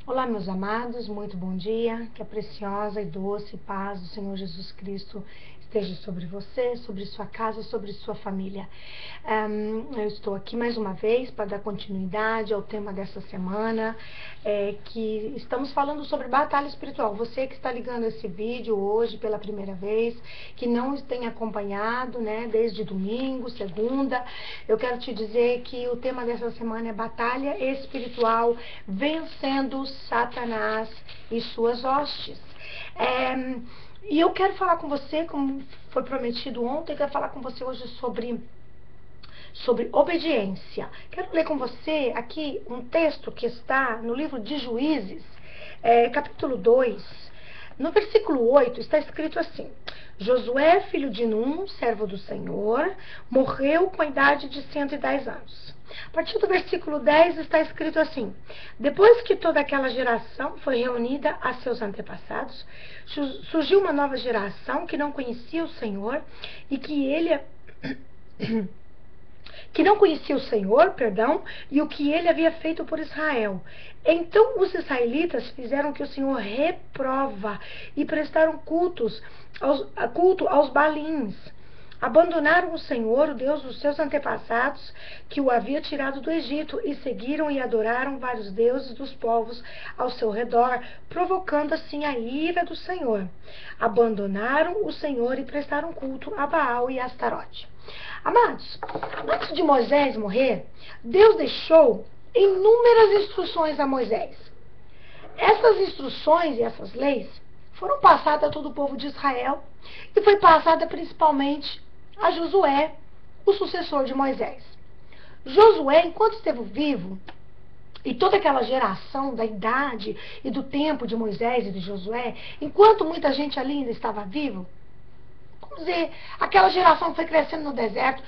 Olá, meus amados, muito bom dia. Que a preciosa e doce paz do Senhor Jesus Cristo esteja sobre você, sobre sua casa, sobre sua família. Eu estou aqui mais uma vez para dar continuidade ao tema dessa semana, que estamos falando sobre batalha espiritual. Você que está ligando esse vídeo hoje pela primeira vez, que não tem acompanhado, né, desde domingo, segunda, eu quero te dizer que o tema dessa semana é batalha espiritual, vencendo Satanás e suas hostes. E eu quero falar com você, como foi prometido ontem, eu quero falar com você hoje sobre obediência. Quero ler com você aqui um texto que está no livro de Juízes, capítulo 2. No versículo 8 está escrito assim: Josué, filho de Num, servo do Senhor, morreu com a idade de 110 anos. A partir do versículo 10 está escrito assim: depois que toda aquela geração foi reunida a seus antepassados, surgiu uma nova geração que não conhecia o Senhor e e o que ele havia feito por Israel. Então os israelitas fizeram que o Senhor reprova e prestaram culto aos Baalins. Abandonaram o Senhor, o Deus dos seus antepassados, que o havia tirado do Egito, e seguiram e adoraram vários deuses dos povos ao seu redor, provocando assim a ira do Senhor. Abandonaram o Senhor e prestaram culto a Baal e a Astarote. Amados, antes de Moisés morrer, Deus deixou inúmeras instruções a Moisés. Essas instruções e essas leis foram passadas a todo o povo de Israel e foi passada principalmente a Josué, o sucessor de Moisés. Josué, enquanto esteve vivo, e toda aquela geração da idade e do tempo de Moisés e de Josué, enquanto muita gente ali ainda estava viva, vamos dizer, aquela geração foi crescendo no deserto,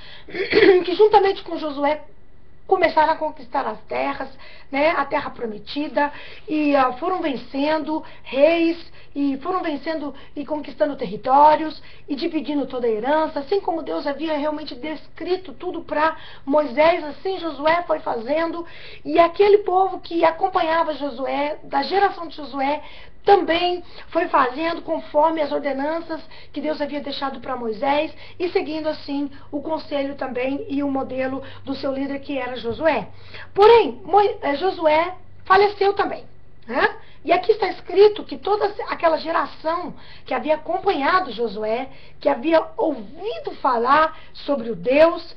que juntamente com Josué começaram a conquistar as terras, né, a terra prometida, e foram vencendo reis, e foram vencendo e conquistando territórios, e dividindo toda a herança, assim como Deus havia realmente descrito tudo para Moisés, assim Josué foi fazendo, e aquele povo que acompanhava Josué, da geração de Josué, também foi fazendo conforme as ordenanças que Deus havia deixado para Moisés e seguindo assim o conselho também e o modelo do seu líder, que era Josué. Porém, Josué faleceu também, né? E aqui está escrito que toda aquela geração que havia acompanhado Josué, que havia ouvido falar sobre o Deus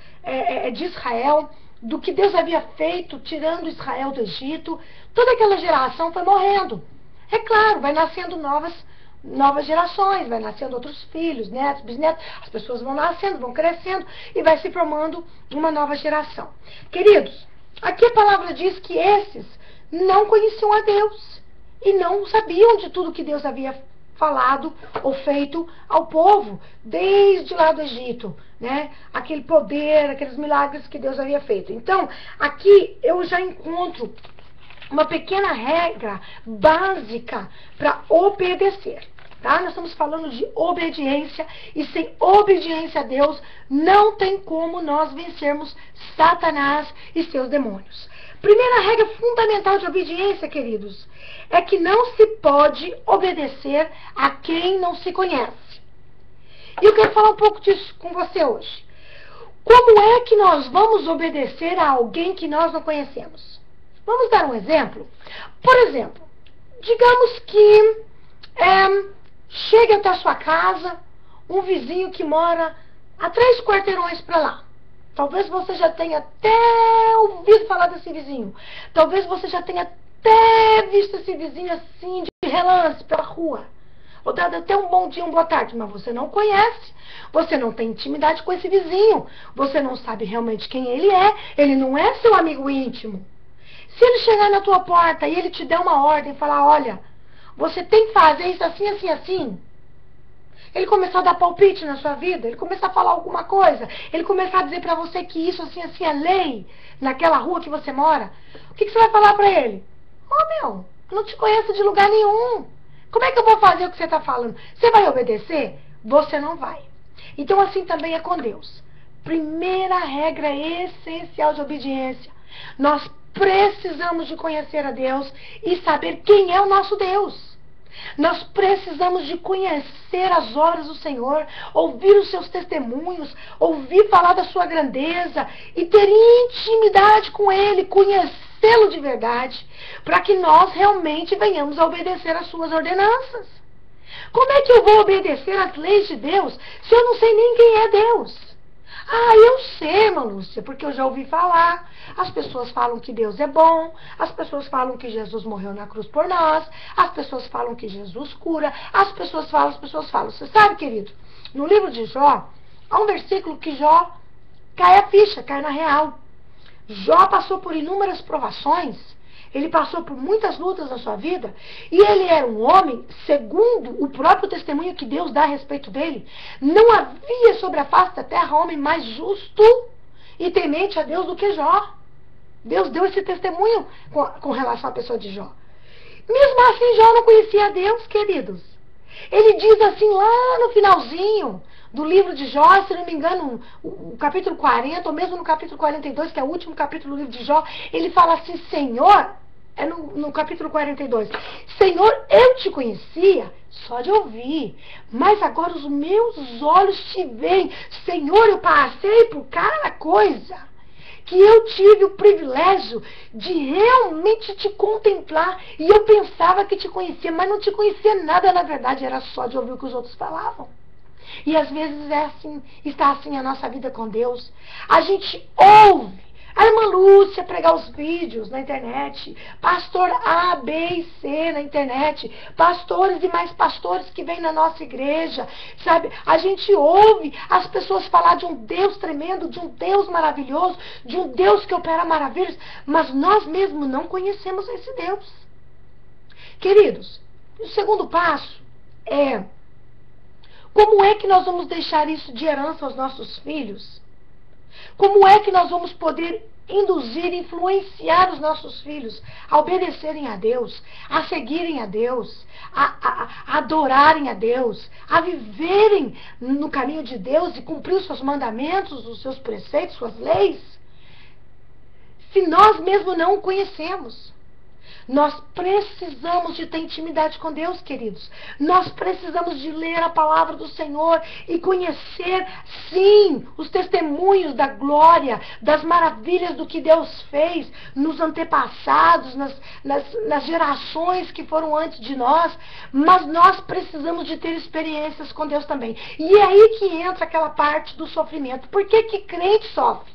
de Israel, do que Deus havia feito tirando Israel do Egito, toda aquela geração foi morrendo. É claro, vai nascendo novas gerações, vai nascendo outros filhos, netos, bisnetos, as pessoas vão nascendo, vão crescendo e vai se formando uma nova geração. Queridos, aqui a palavra diz que esses não conheciam a Deus e não sabiam de tudo que Deus havia falado ou feito ao povo, desde lá do Egito, né? Aquele poder, aqueles milagres que Deus havia feito. Então, aqui eu já encontro uma pequena regra básica para obedecer, tá? Nós estamos falando de obediência, e sem obediência a Deus não tem como nós vencermos Satanás e seus demônios. Primeira regra fundamental de obediência, queridos, é que não se pode obedecer a quem não se conhece. E eu quero falar um pouco disso com você hoje. Como é que nós vamos obedecer a alguém que nós não conhecemos? Vamos dar um exemplo? Por exemplo, digamos que chegue até a sua casa um vizinho que mora a 3 quarteirões para lá. Talvez você já tenha até ouvido falar desse vizinho. Talvez você já tenha até visto esse vizinho assim de relance pela rua. Ou dado até um bom dia, uma boa tarde, mas você não conhece. Você não tem intimidade com esse vizinho. Você não sabe realmente quem ele é. Ele não é seu amigo íntimo. Se ele chegar na tua porta e ele te der uma ordem e falar, olha, você tem que fazer isso assim, assim, assim. Ele começar a dar palpite na sua vida, ele começar a falar alguma coisa, ele começar a dizer pra você que isso assim, assim é lei naquela rua que você mora, o que você vai falar pra ele? Meu, eu não te conheço de lugar nenhum. Como é que eu vou fazer o que você está falando? Você vai obedecer? Você não vai. Então assim também é com Deus. Primeira regra essencial de obediência. Nós precisamos de conhecer a Deus e saber quem é o nosso Deus. Nós precisamos de conhecer as obras do Senhor, ouvir os seus testemunhos, ouvir falar da sua grandeza e ter intimidade com Ele, conhecê-lo de verdade, para que nós realmente venhamos a obedecer às suas ordenanças. Como é que eu vou obedecer às leis de Deus se eu não sei nem quem é Deus? Ah, eu sei, irmã Lúcia, porque eu já ouvi falar. As pessoas falam que Deus é bom, as pessoas falam que Jesus morreu na cruz por nós, as pessoas falam que Jesus cura, as pessoas falam. Você sabe, querido, no livro de Jó, há um versículo que Jó cai a ficha, cai na real. Jó passou por inúmeras provações, ele passou por muitas lutas na sua vida, e ele era um homem, segundo o próprio testemunho que Deus dá a respeito dele, não havia sobre a face da terra homem mais justo e temente a Deus do que Jó. Deus deu esse testemunho com relação à pessoa de Jó. Mesmo assim, Jó não conhecia a Deus, queridos. Ele diz assim lá no finalzinho do livro de Jó, se não me engano, o capítulo 40, ou mesmo no capítulo 42, que é o último capítulo do livro de Jó, ele fala assim, Senhor, é no capítulo 42, Senhor, eu te conhecia só de ouvir, mas agora os meus olhos te veem. Senhor, eu passei por cada coisa que eu tive o privilégio de realmente te contemplar, e eu pensava que te conhecia, mas não te conhecia nada, na verdade, era só de ouvir o que os outros falavam. E às vezes é assim, está assim a nossa vida com Deus. A gente ouve a irmã Lúcia pregar os vídeos na internet, pastor A, B e C na internet, pastores e mais pastores que vêm na nossa igreja, sabe? A gente ouve as pessoas falar de um Deus tremendo, de um Deus maravilhoso, de um Deus que opera maravilhas, mas nós mesmos não conhecemos esse Deus. Queridos, o segundo passo é: como é que nós vamos deixar isso de herança aos nossos filhos? Como é que nós vamos poder induzir, influenciar os nossos filhos a obedecerem a Deus, a seguirem a Deus, a adorarem a Deus, a viverem no caminho de Deus e cumprir os seus mandamentos, os seus preceitos, suas leis, se nós mesmos não o conhecemos? Nós precisamos de ter intimidade com Deus, queridos. Nós precisamos de ler a palavra do Senhor e conhecer, sim, os testemunhos da glória, das maravilhas do que Deus fez nos antepassados, nas gerações que foram antes de nós. Mas nós precisamos de ter experiências com Deus também. E é aí que entra aquela parte do sofrimento. Por que que crente sofre?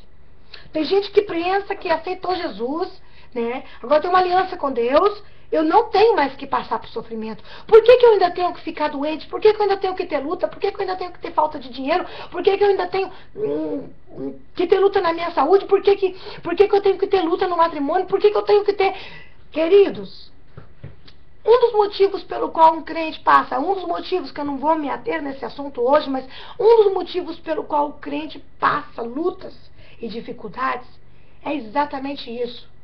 Tem gente que pensa que aceitou Jesus, né? Agora tem uma aliança com Deus, eu não tenho mais que passar por sofrimento. Por que que eu ainda tenho que ficar doente? Por que que eu ainda tenho que ter luta? Por que que eu ainda tenho que ter falta de dinheiro? Por que que eu ainda tenho que ter luta na minha saúde? Por que que eu tenho que ter luta no matrimônio? Por que que eu tenho que ter... Queridos, um dos motivos pelo qual um crente passa, um dos motivos que eu não vou me ater nesse assunto hoje, mas um dos motivos pelo qual o crente passa lutas e dificuldades é exatamente isso.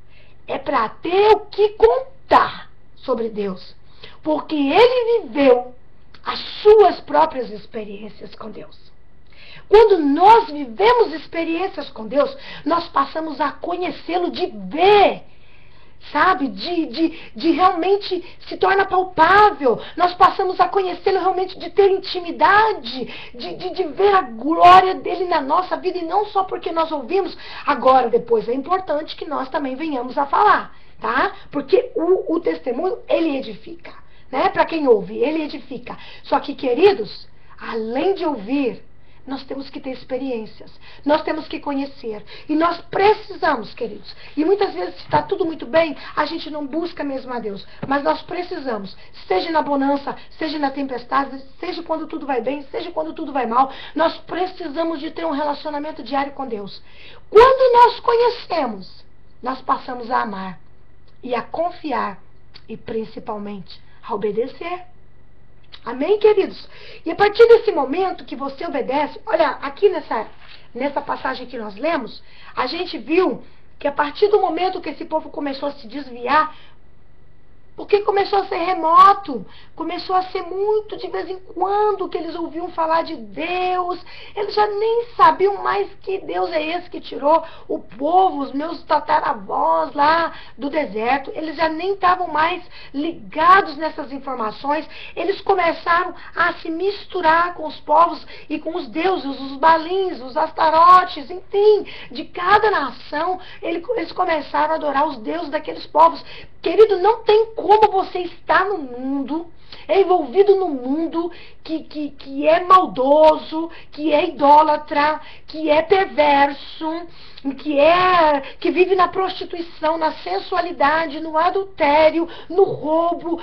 É para ter o que contar sobre Deus. Porque ele viveu as suas próprias experiências com Deus. Quando nós vivemos experiências com Deus, nós passamos a conhecê-lo, de ver, sabe? De realmente se torna palpável. Nós passamos a conhecê-lo realmente, de ter intimidade, de ver a glória dele na nossa vida, e não só porque nós ouvimos. Agora, depois, é importante que nós também venhamos a falar, tá? Porque o testemunho, ele edifica, né? Para quem ouve, ele edifica. Só que, queridos, além de ouvir, nós temos que ter experiências, nós temos que conhecer, e nós precisamos, queridos, e muitas vezes está tudo muito bem, a gente não busca mesmo a Deus, mas nós precisamos, seja na bonança, seja na tempestade, seja quando tudo vai bem, seja quando tudo vai mal, nós precisamos de ter um relacionamento diário com Deus. Quando nós conhecemos, nós passamos a amar, e a confiar, e principalmente a obedecer. Amém, queridos? E a partir desse momento que você obedece, olha, aqui nessa passagem que nós lemos, a gente viu que a partir do momento que esse povo começou a se desviar, Porque começou a ser remoto, começou a ser muito de vez em quando que eles ouviam falar de Deus. Eles já nem sabiam mais que Deus é esse que tirou o povo, os meus tataravós lá do deserto. Eles já nem estavam mais ligados nessas informações. Eles começaram a se misturar com os povos e com os deuses, os balins, os astarotes, enfim, de cada nação. Eles começaram a adorar os deuses daqueles povos. Querido, não tem como você estar no mundo, envolvido no mundo que é maldoso, que é idólatra, que é perverso, que vive na prostituição, na sensualidade, no adultério, no roubo,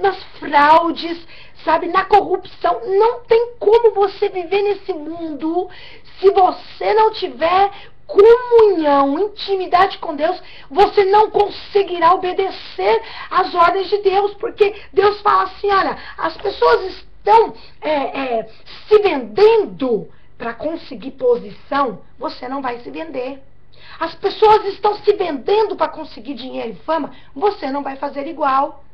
nas fraudes, sabe, na corrupção. Não tem como você viver nesse mundo se você não tiver comunhão, intimidade com Deus. Você não conseguirá obedecer às ordens de Deus, porque Deus fala assim, olha, as pessoas estão se vendendo para conseguir posição, você não vai se vender. As pessoas estão se vendendo para conseguir dinheiro e fama, você não vai fazer igual.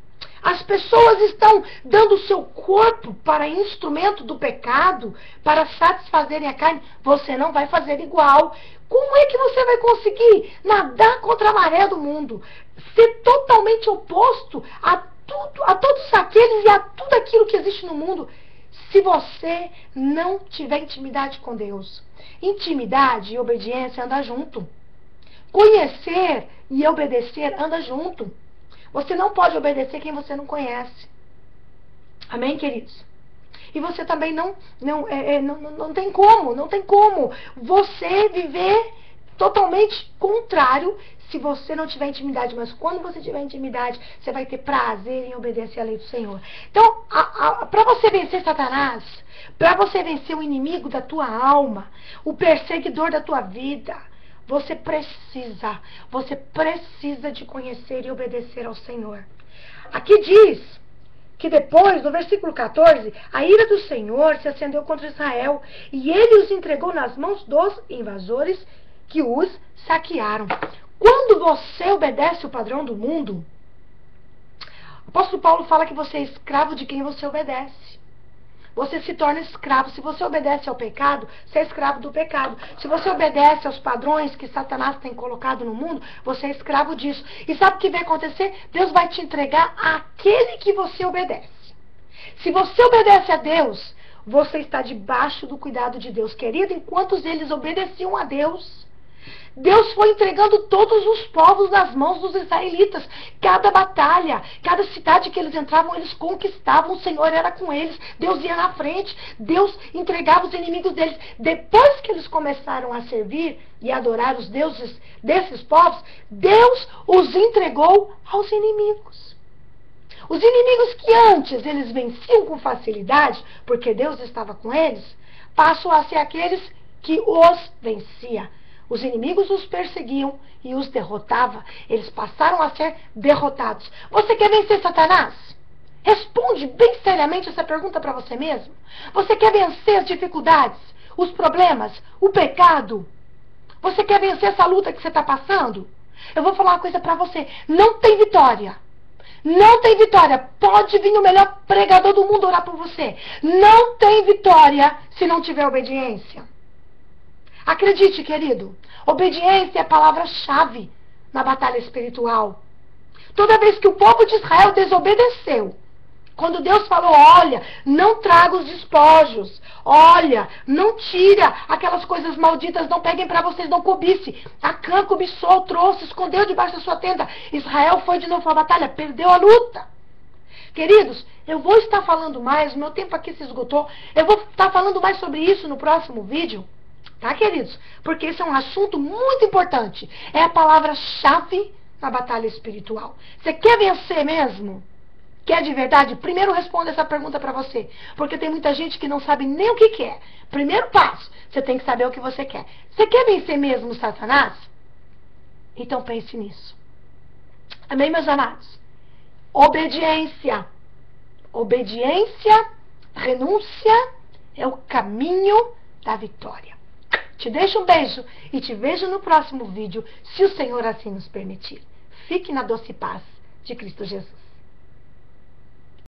As pessoas estão dando o seu corpo para instrumento do pecado, para satisfazerem a carne, você não vai fazer igual. Como é que você vai conseguir nadar contra a maré do mundo? Ser totalmente oposto a todos aqueles e a tudo aquilo que existe no mundo, se você não tiver intimidade com Deus. Intimidade e obediência andam junto. Conhecer e obedecer andam junto. Você não pode obedecer quem você não conhece. Amém, queridos? E você também não tem como você viver totalmente contrário se você não tiver intimidade. Mas quando você tiver intimidade, você vai ter prazer em obedecer a lei do Senhor. Então, para você vencer Satanás, para você vencer o inimigo da tua alma, o perseguidor da tua vida, você precisa de conhecer e obedecer ao Senhor. Aqui diz que depois, no versículo 14, a ira do Senhor se acendeu contra Israel e ele os entregou nas mãos dos invasores que os saquearam. Quando você obedece o padrão do mundo, o apóstolo Paulo fala que você é escravo de quem você obedece. Você se torna escravo. Se você obedece ao pecado, você é escravo do pecado. Se você obedece aos padrões que Satanás tem colocado no mundo, você é escravo disso. E sabe o que vai acontecer? Deus vai te entregar àquele que você obedece. Se você obedece a Deus, você está debaixo do cuidado de Deus. Querido, enquanto eles obedeciam a Deus, Deus foi entregando todos os povos nas mãos dos israelitas. Cada batalha, cada cidade que eles entravam, eles conquistavam. O Senhor era com eles. Deus ia na frente. Deus entregava os inimigos deles. Depois que eles começaram a servir e adorar os deuses desses povos, Deus os entregou aos inimigos. Os inimigos que antes eles venciam com facilidade, porque Deus estava com eles, passam a ser aqueles que os vencia. Os inimigos os perseguiam e os derrotava. Eles passaram a ser derrotados. Você quer vencer Satanás? Responde bem seriamente essa pergunta para você mesmo. Você quer vencer as dificuldades, os problemas, o pecado? Você quer vencer essa luta que você está passando? Eu vou falar uma coisa para você. Não tem vitória. Não tem vitória. Pode vir o melhor pregador do mundo orar por você. Não tem vitória se não tiver obediência. Acredite, querido, obediência é a palavra-chave na batalha espiritual. Toda vez que o povo de Israel desobedeceu, quando Deus falou, olha, não traga os despojos, olha, não tira aquelas coisas malditas, não peguem para vocês, não cobice. Acã cobiçou, trouxe, escondeu debaixo da sua tenda. Israel foi de novo para a batalha, perdeu a luta. Queridos, eu vou estar falando mais, o meu tempo aqui se esgotou, eu vou estar falando mais sobre isso no próximo vídeo. Tá, queridos? Porque esse é um assunto muito importante. É a palavra-chave na batalha espiritual. Você quer vencer mesmo? Quer de verdade? Primeiro responda essa pergunta para você. Porque tem muita gente que não sabe nem o que quer. Primeiro passo, você tem que saber o que você quer. Você quer vencer mesmo Satanás? Então pense nisso. Amém, meus amados? Obediência. Obediência, renúncia é o caminho da vitória. Te deixo um beijo e te vejo no próximo vídeo, se o Senhor assim nos permitir. Fique na doce paz de Cristo Jesus.